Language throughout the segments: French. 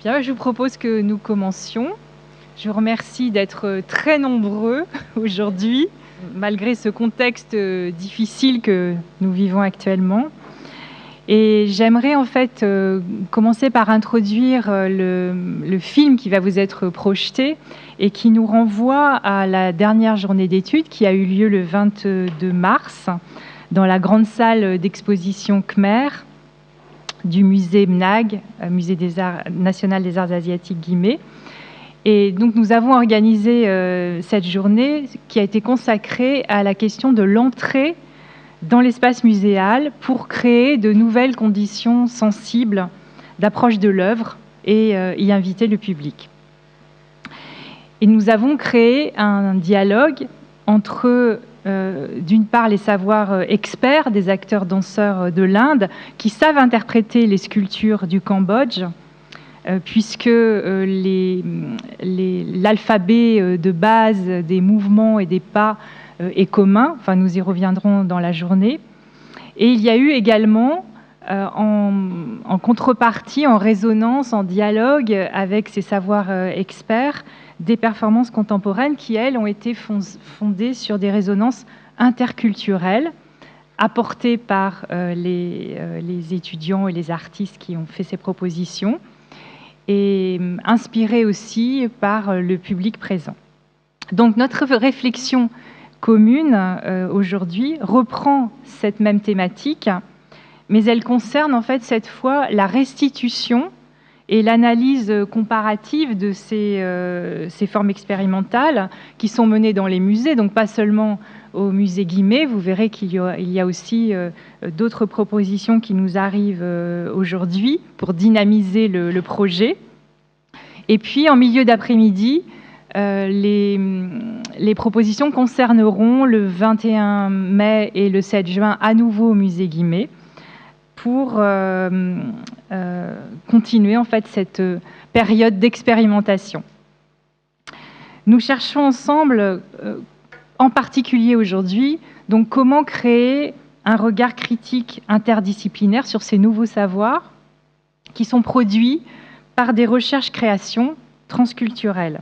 Bien, je vous propose que nous commencions. Je vous remercie d'être très nombreux aujourd'hui, malgré ce contexte difficile que nous vivons actuellement. Et j'aimerais en fait commencer par introduire le film qui va vous être projeté et qui nous renvoie à la dernière journée d'études qui a eu lieu le 22 mars dans la grande salle d'exposition Khmer du musée MNAG, Musée national des arts asiatiques Guimet. Et donc nous avons organisé cette journée qui a été consacrée à la question de l'entrée dans l'espace muséal pour créer de nouvelles conditions sensibles d'approche de l'œuvre et y inviter le public. Et nous avons créé un dialogue entre d'une part les savoirs experts des acteurs danseurs de l'Inde qui savent interpréter les sculptures du Cambodge, puisque l'alphabet de base des mouvements et des pas est commun, enfin nous y reviendrons dans la journée. Et il y a eu également en contrepartie, en résonance, en dialogue avec ces savoirs experts, des performances contemporaines qui, elles, ont été fondées sur des résonances interculturelles apportées par les étudiants et les artistes qui ont fait ces propositions et inspirées aussi par le public présent. Donc notre réflexion commune aujourd'hui reprend cette même thématique, mais elle concerne en fait cette fois la restitution et l'analyse comparative de ces formes expérimentales qui sont menées dans les musées, donc pas seulement au musée Guimet. Vous verrez qu'il y a aussi d'autres propositions qui nous arrivent aujourd'hui pour dynamiser le projet. Et puis en milieu d'après-midi, les propositions concerneront le 21 mai et le 7 juin à nouveau au musée Guimet pour continuer en fait cette période d'expérimentation. Nous cherchons ensemble, en particulier aujourd'hui, donc comment créer un regard critique interdisciplinaire sur ces nouveaux savoirs qui sont produits par des recherches-créations transculturelles.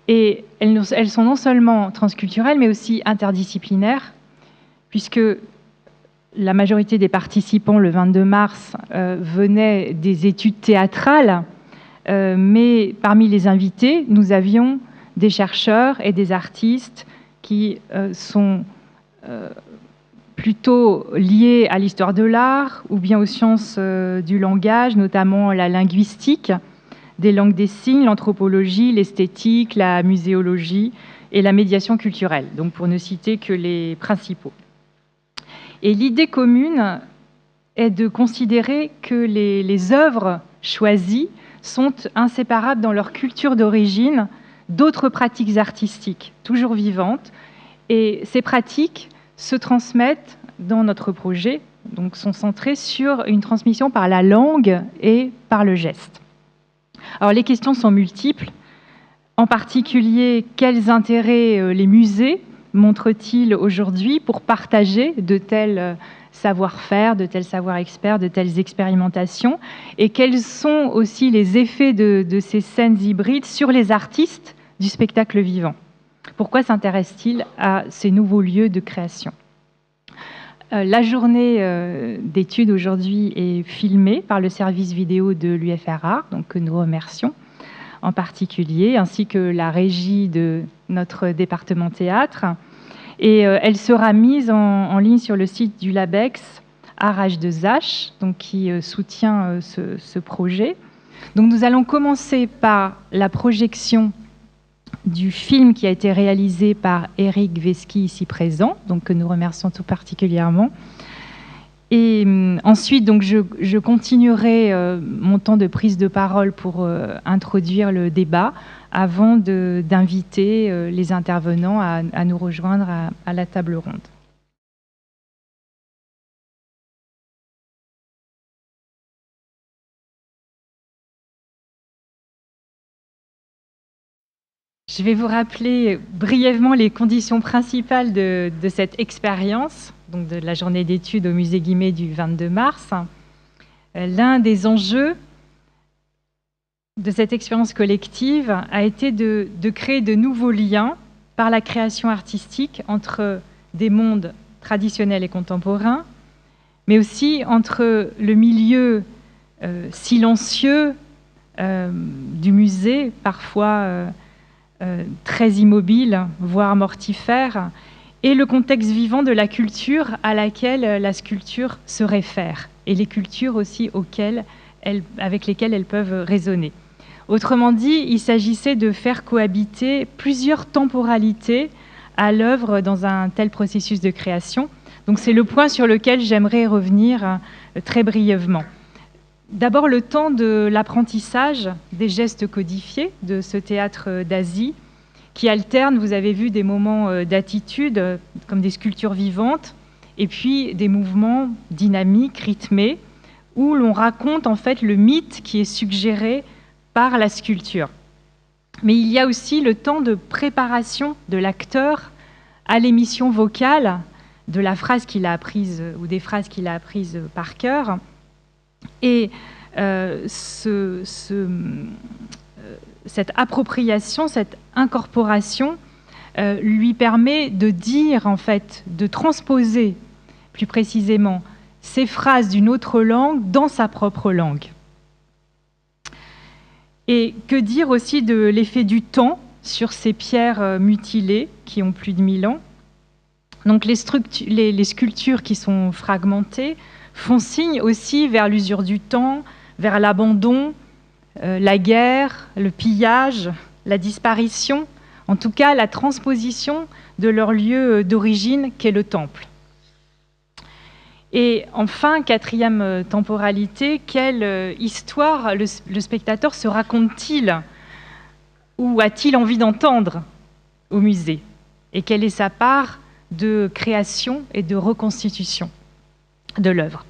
Et elles sont non seulement transculturelles, mais aussi interdisciplinaires, puisque la majorité des participants, le 22 mars, venaient des études théâtrales, mais parmi les invités, nous avions des chercheurs et des artistes qui sont plutôt liés à l'histoire de l'art ou bien aux sciences du langage, notamment la linguistique, des langues des signes, l'anthropologie, l'esthétique, la muséologie et la médiation culturelle, donc pour ne citer que les principaux. Et l'idée commune est de considérer que les œuvres choisies sont inséparables dans leur culture d'origine d'autres pratiques artistiques, toujours vivantes. Et ces pratiques se transmettent dans notre projet, donc sont centrées sur une transmission par la langue et par le geste. Alors les questions sont multiples, en particulier quels intérêts les musées montre-t-il aujourd'hui pour partager de tels savoir-faire, de tels savoirs-experts, de telles expérimentations, et quels sont aussi les effets de ces scènes hybrides sur les artistes du spectacle vivant? Pourquoi s'intéressent-ils à ces nouveaux lieux de création? La journée d'études aujourd'hui est filmée par le service vidéo de l'UFR-Art, donc que nous remercions en particulier, ainsi que la régie de notre département théâtre. Et elle sera mise en ligne sur le site du LABEX Art H2H, donc qui soutient ce projet. Donc nous allons commencer par la projection du film qui a été réalisé par Eric Vesky, ici présent, donc que nous remercions tout particulièrement. Et ensuite, donc, je continuerai mon temps de prise de parole pour introduire le débat avant d'inviter les intervenants à nous rejoindre à la table ronde. Je vais vous rappeler brièvement les conditions principales de cette expérience, donc de la journée d'études au musée Guimet du 22 mars. L'un des enjeux de cette expérience collective a été de créer de nouveaux liens par la création artistique entre des mondes traditionnels et contemporains, mais aussi entre le milieu silencieux du musée, parfois très immobile, voire mortifère, et le contexte vivant de la culture à laquelle la sculpture se réfère, et les cultures aussi avec lesquelles elles peuvent résonner. Autrement dit, il s'agissait de faire cohabiter plusieurs temporalités à l'œuvre dans un tel processus de création. Donc c'est le point sur lequel j'aimerais revenir très brièvement. D'abord, le temps de l'apprentissage des gestes codifiés de ce théâtre d'Asie, qui alterne, vous avez vu, des moments d'attitude, comme des sculptures vivantes, et puis des mouvements dynamiques, rythmés, où l'on raconte en fait le mythe qui est suggéré par la sculpture. Mais il y a aussi le temps de préparation de l'acteur à l'émission vocale de la phrase qu'il a apprise ou des phrases qu'il a apprises par cœur. Et cette appropriation, cette incorporation lui permet de dire, en fait, de transposer plus précisément ces phrases d'une autre langue dans sa propre langue. Et que dire aussi de l'effet du temps sur ces pierres mutilées qui ont plus de 1000 ans. Donc les sculptures qui sont fragmentées font signe aussi vers l'usure du temps, vers l'abandon, la guerre, le pillage, la disparition, en tout cas la transposition de leur lieu d'origine qu'est le temple. Et enfin, quatrième temporalité, quelle histoire le spectateur se raconte-t-il ou a-t-il envie d'entendre au musée? Et quelle est sa part de création et de reconstitution de l'œuvre?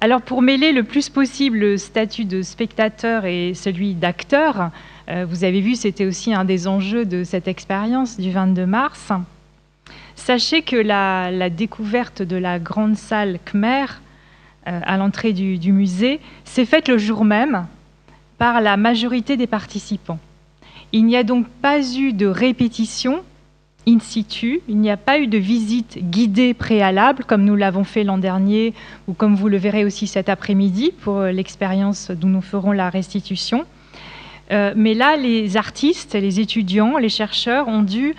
Alors, pour mêler le plus possible le statut de spectateur et celui d'acteur, vous avez vu, c'était aussi un des enjeux de cette expérience du 22 mars. Sachez que la découverte de la grande salle Khmer à l'entrée du musée s'est faite le jour même par la majorité des participants. Il n'y a donc pas eu de répétition in situ, il n'y a pas eu de visite guidée préalable comme nous l'avons fait l'an dernier ou comme vous le verrez aussi cet après-midi pour l'expérience dont nous ferons la restitution. Mais là, les artistes, les étudiants, les chercheurs ont dû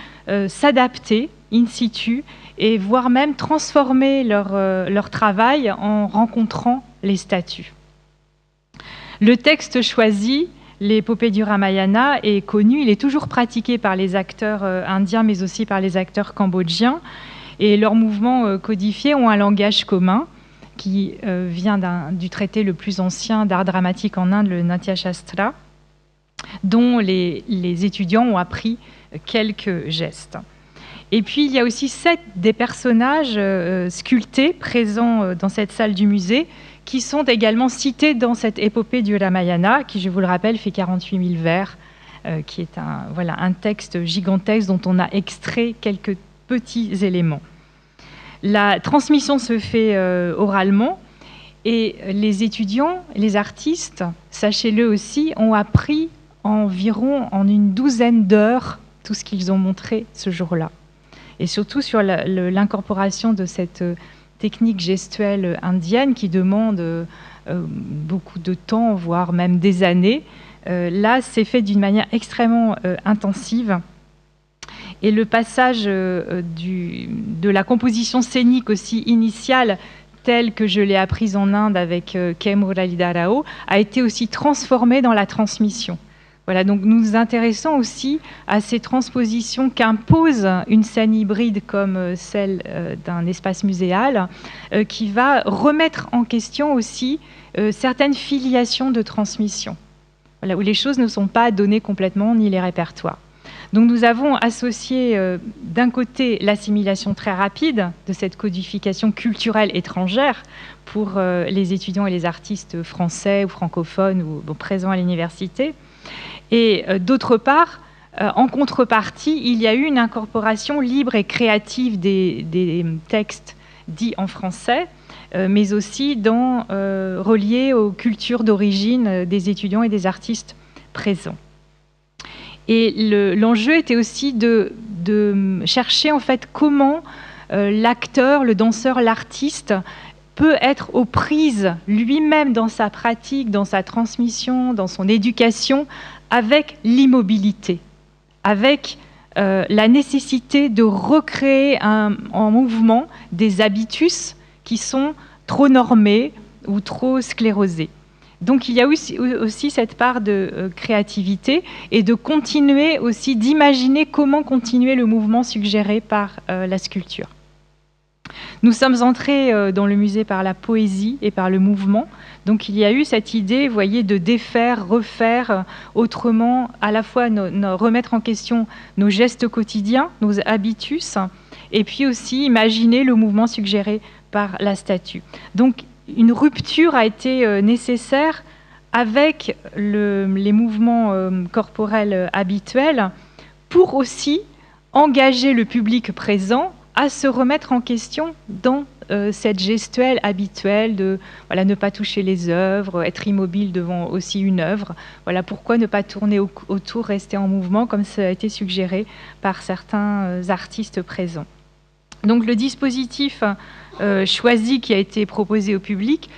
s'adapter in situ et voire même transformer leur travail en rencontrant les statues. Le texte choisi, l'épopée du Ramayana, est connu, il est toujours pratiqué par les acteurs indiens mais aussi par les acteurs cambodgiens et leurs mouvements codifiés ont un langage commun qui vient du traité le plus ancien d'art dramatique en Inde, le Natya Shastra, dont les étudiants ont appris quelques gestes. Et puis, il y a aussi 7 des personnages sculptés présents dans cette salle du musée qui sont également cités dans cette épopée du Ramayana, qui, je vous le rappelle, fait 48 000 vers, qui est un texte gigantesque dont on a extrait quelques petits éléments. La transmission se fait oralement et les étudiants, les artistes, sachez-le aussi, ont appris environ en une douzaine d'heures tout ce qu'ils ont montré ce jour-là. Et surtout sur l'incorporation de cette technique gestuelle indienne qui demande beaucoup de temps, voire même des années. Là, c'est fait d'une manière extrêmement intensive. Et le passage de la composition scénique aussi initiale, telle que je l'ai apprise en Inde avec K. Muralidhar Rao, a été aussi transformé dans la transmission. Voilà, donc nous nous intéressons aussi à ces transpositions qu'impose une scène hybride comme celle d'un espace muséal, qui va remettre en question aussi certaines filiations de transmission, voilà, où les choses ne sont pas données complètement, ni les répertoires. Donc nous avons associé d'un côté l'assimilation très rapide de cette codification culturelle étrangère pour les étudiants et les artistes français ou francophones ou présents à l'université, et d'autre part, en contrepartie, il y a eu une incorporation libre et créative des textes dits en français, mais aussi reliés aux cultures d'origine des étudiants et des artistes présent. Et l'enjeu était aussi de chercher en fait comment l'acteur, le danseur, l'artiste peut être aux prises lui-même dans sa pratique, dans sa transmission, dans son éducation, avec l'immobilité, avec la nécessité de recréer en mouvement des habitus qui sont trop normés ou trop sclérosés. Donc il y a aussi cette part de créativité et de continuer aussi d'imaginer comment continuer le mouvement suggéré par la sculpture. Nous sommes entrés dans le musée par la poésie et par le mouvement. Donc il y a eu cette idée, vous voyez, de défaire, refaire autrement, à la fois remettre en question nos gestes quotidiens, nos habitus, et puis aussi imaginer le mouvement suggéré par la statue. Donc une rupture a été nécessaire avec les mouvements corporels habituels pour aussi engager le public présent à se remettre en question dans cette gestuelle habituelle de ne pas toucher les œuvres, être immobile devant aussi une œuvre. Voilà pourquoi ne pas tourner autour, rester en mouvement, comme ça a été suggéré par certains artistes présents. Donc le dispositif choisi qui a été proposé au public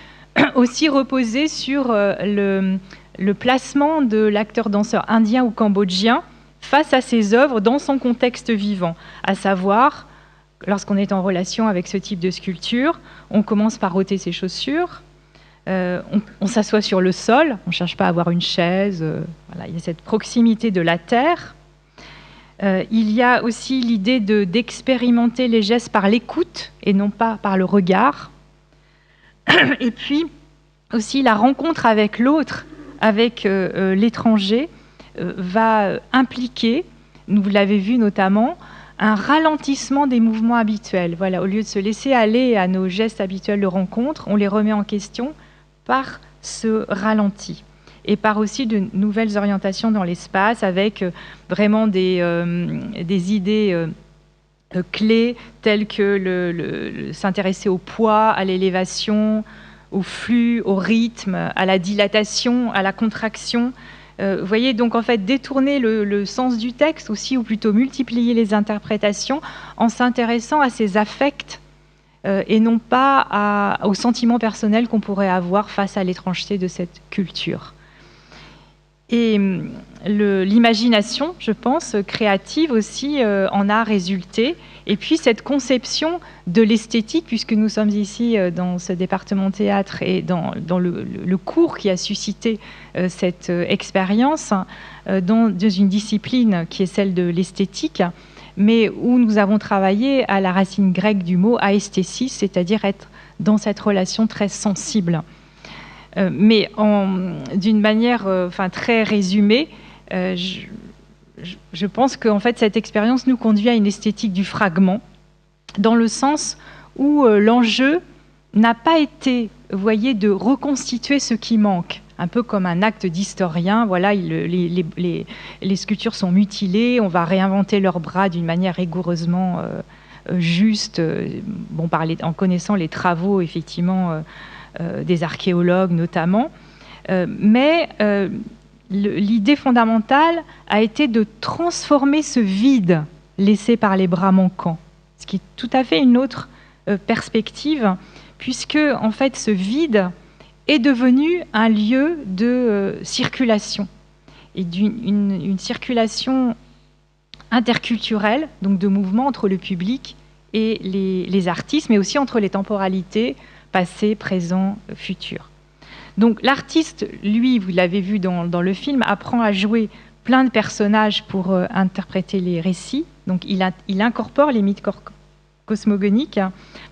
aussi reposait sur le placement de l'acteur-danseur indien ou cambodgien face à ses œuvres dans son contexte vivant, à savoir, lorsqu'on est en relation avec ce type de sculpture, on commence par ôter ses chaussures, on s'assoit sur le sol, on ne cherche pas à avoir une chaise, voilà, il y a cette proximité de la terre. Il y a aussi l'idée d'expérimenter les gestes par l'écoute et non pas par le regard. Et puis aussi la rencontre avec l'autre, avec l'étranger, va impliquer, vous l'avez vu notamment, un ralentissement des mouvements habituels. Voilà, au lieu de se laisser aller à nos gestes habituels de rencontre, on les remet en question par ce ralenti et par aussi de nouvelles orientations dans l'espace avec vraiment des idées clés telles que s'intéresser au poids, à l'élévation, au flux, au rythme, à la dilatation, à la contraction. Vous voyez, donc en fait, détourner le sens du texte aussi, ou plutôt multiplier les interprétations en s'intéressant à ces affects et non pas aux sentiments personnels qu'on pourrait avoir face à l'étrangeté de cette culture. Et l'imagination, je pense, créative aussi en a résulté. Et puis cette conception de l'esthétique, puisque nous sommes ici dans ce département théâtre et dans le cours qui a suscité cette expérience, dans une discipline qui est celle de l'esthétique, mais où nous avons travaillé à la racine grecque du mot aesthésis, c'est-à-dire être dans cette relation très sensible. Mais d'une manière très résumée, je pense qu'en fait, cette expérience nous conduit à une esthétique du fragment, dans le sens où l'enjeu n'a pas été, vous voyez, de reconstituer ce qui manque, un peu comme un acte d'historien. Voilà, les sculptures sont mutilées, on va réinventer leurs bras d'une manière rigoureusement juste, en connaissant les travaux, effectivement, des archéologues notamment. Mais l'idée fondamentale a été de transformer ce vide laissé par les bras manquants, ce qui est tout à fait une autre perspective, puisque en fait ce vide est devenu un lieu de circulation, et une circulation interculturelle, donc de mouvement entre le public et les artistes, mais aussi entre les temporalités passé, présent, futur. Donc l'artiste, lui, vous l'avez vu dans le film, apprend à jouer plein de personnages pour interpréter les récits. Donc il incorpore les mythes cosmogoniques.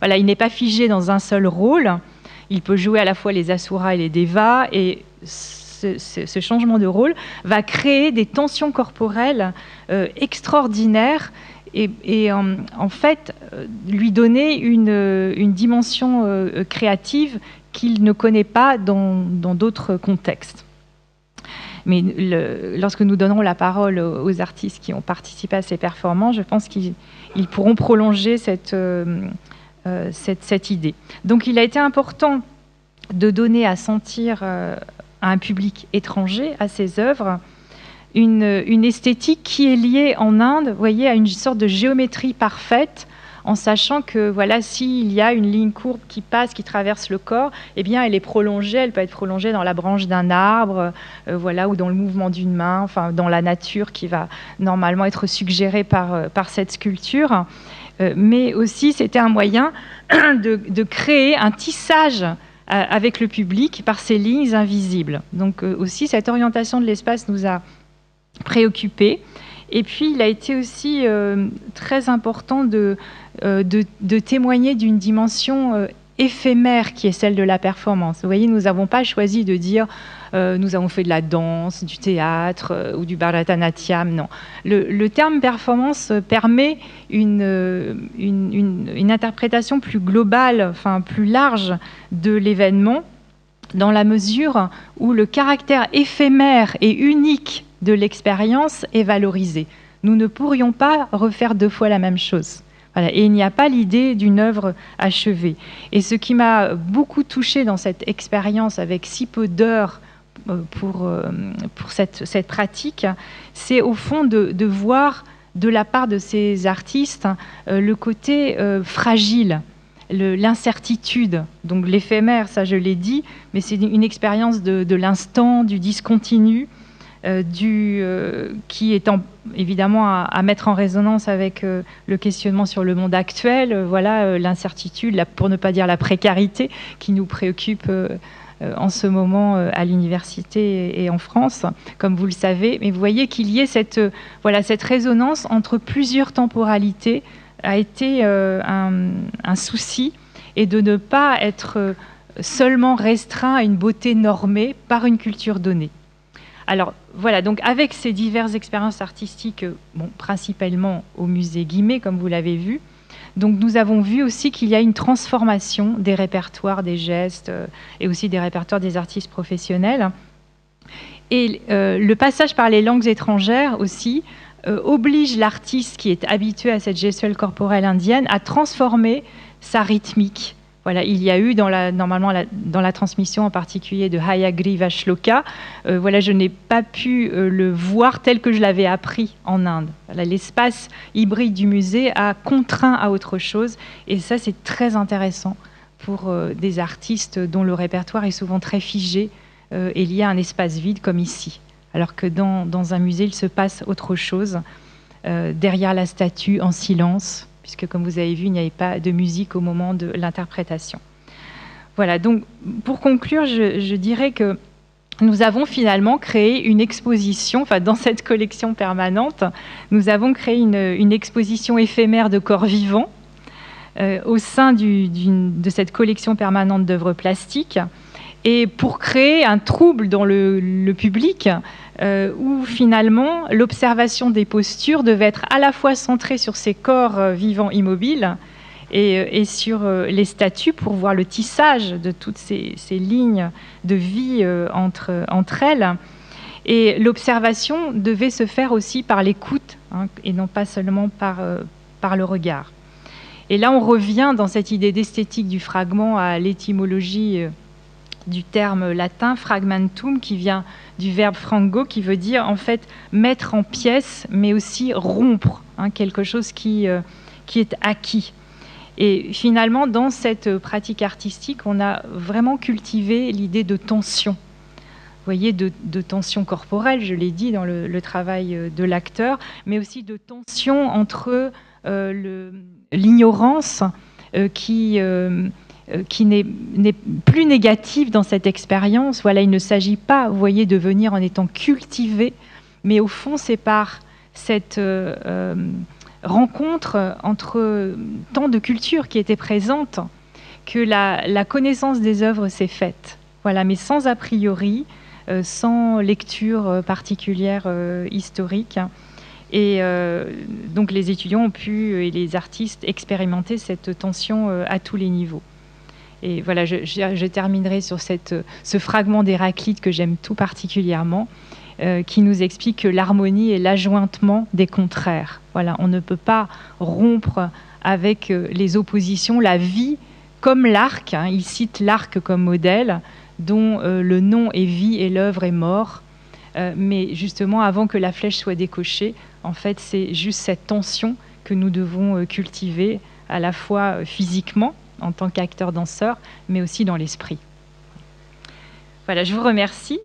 Voilà, il n'est pas figé dans un seul rôle. Il peut jouer à la fois les Asuras et les Devas, et ce changement de rôle va créer des tensions corporelles extraordinaires et en fait lui donner une dimension créative qu'il ne connaît pas dans d'autres contextes. Mais lorsque nous donnerons la parole aux artistes qui ont participé à ces performances, je pense qu'ils pourront prolonger cette idée. Donc il a été important de donner à sentir à un public étranger à ces œuvres une esthétique qui est liée en Inde, vous voyez, à une sorte de géométrie parfaite, en sachant que voilà, s'il y a une ligne courbe qui passe, qui traverse le corps, eh bien, elle est prolongée, elle peut être prolongée dans la branche d'un arbre, voilà, ou dans le mouvement d'une main, enfin, dans la nature qui va normalement être suggérée par cette sculpture. Mais aussi, c'était un moyen de créer un tissage avec le public par ces lignes invisibles. Donc aussi, cette orientation de l'espace nous a préoccupés. Et puis, il a été aussi très important de témoigner d'une dimension éphémère qui est celle de la performance. Vous voyez, nous n'avons pas choisi de dire nous avons fait de la danse, du théâtre ou du Bharatanatyam. Non. Le terme performance permet une interprétation plus globale, enfin plus large de l'événement, dans la mesure où le caractère éphémère et unique de l'expérience est valorisé. Nous ne pourrions pas refaire 2 fois la même chose. Voilà. Et il n'y a pas l'idée d'une œuvre achevée. Et ce qui m'a beaucoup touchée dans cette expérience avec si peu d'heures pour cette pratique, c'est au fond de voir de la part de ces artistes le côté fragile, l'incertitude, donc l'éphémère, ça je l'ai dit, mais c'est une expérience de l'instant, du discontinu, qui est évidemment à mettre en résonance avec le questionnement sur le monde actuel, voilà, l'incertitude, pour ne pas dire la précarité, qui nous préoccupe en ce moment à l'université et en France, comme vous le savez. Mais vous voyez qu'il y ait cette résonance entre plusieurs temporalités a été un souci, et de ne pas être seulement restreint à une beauté normée par une culture donnée. Alors voilà, donc avec ces diverses expériences artistiques, principalement au musée Guimet, comme vous l'avez vu, donc nous avons vu aussi qu'il y a une transformation des répertoires, des gestes et aussi des répertoires des artistes professionnels. Et le passage par les langues étrangères aussi oblige l'artiste qui est habitué à cette gestuelle corporelle indienne à transformer sa rythmique. Voilà, il y a eu normalement dans la transmission en particulier de Hayagriva Shloka, voilà, je n'ai pas pu le voir tel que je l'avais appris en Inde. Voilà, l'espace hybride du musée a contraint à autre chose, et ça c'est très intéressant pour des artistes dont le répertoire est souvent très figé et lié à un espace vide comme ici. Alors que dans un musée, il se passe autre chose, derrière la statue, en silence, puisque comme vous avez vu, il n'y avait pas de musique au moment de l'interprétation. Voilà, donc pour conclure, je dirais que nous avons finalement créé une exposition, enfin dans cette collection permanente, nous avons créé une exposition éphémère de corps vivants au sein de cette collection permanente d'œuvres plastiques, et pour créer un trouble dans le public, où finalement l'observation des postures devait être à la fois centrée sur ces corps vivants immobiles et sur les statues, pour voir le tissage de toutes ces lignes de vie entre elles. Et l'observation devait se faire aussi par l'écoute, et non pas seulement par le regard. Et là, on revient dans cette idée d'esthétique du fragment à l'étymologie du terme latin fragmentum, qui vient du verbe frango, qui veut dire en fait mettre en pièces, mais aussi rompre, quelque chose qui est acquis. Et finalement, dans cette pratique artistique, on a vraiment cultivé l'idée de tension. Vous voyez, de tension corporelle, je l'ai dit, dans le travail de l'acteur, mais aussi de tension entre l'ignorance qui n'est plus négative dans cette expérience. Voilà, il ne s'agit pas, vous voyez, de venir en étant cultivé, mais au fond, c'est par cette rencontre entre tant de cultures qui étaient présentes que la connaissance des œuvres s'est faite. Voilà, mais sans a priori, sans lecture particulière historique. Et donc les étudiants ont pu, et les artistes, expérimenter cette tension à tous les niveaux. Et voilà, je terminerai sur ce fragment d'Héraclite que j'aime tout particulièrement, qui nous explique que l'harmonie est l'ajointement des contraires. Voilà, on ne peut pas rompre avec les oppositions. La vie, comme l'arc, il cite l'arc comme modèle, dont le nom est vie et l'œuvre est mort. Mais justement, avant que la flèche soit décochée, en fait, c'est juste cette tension que nous devons cultiver à la fois physiquement, en tant qu'acteur-danseur, mais aussi dans l'esprit. Voilà, je vous remercie.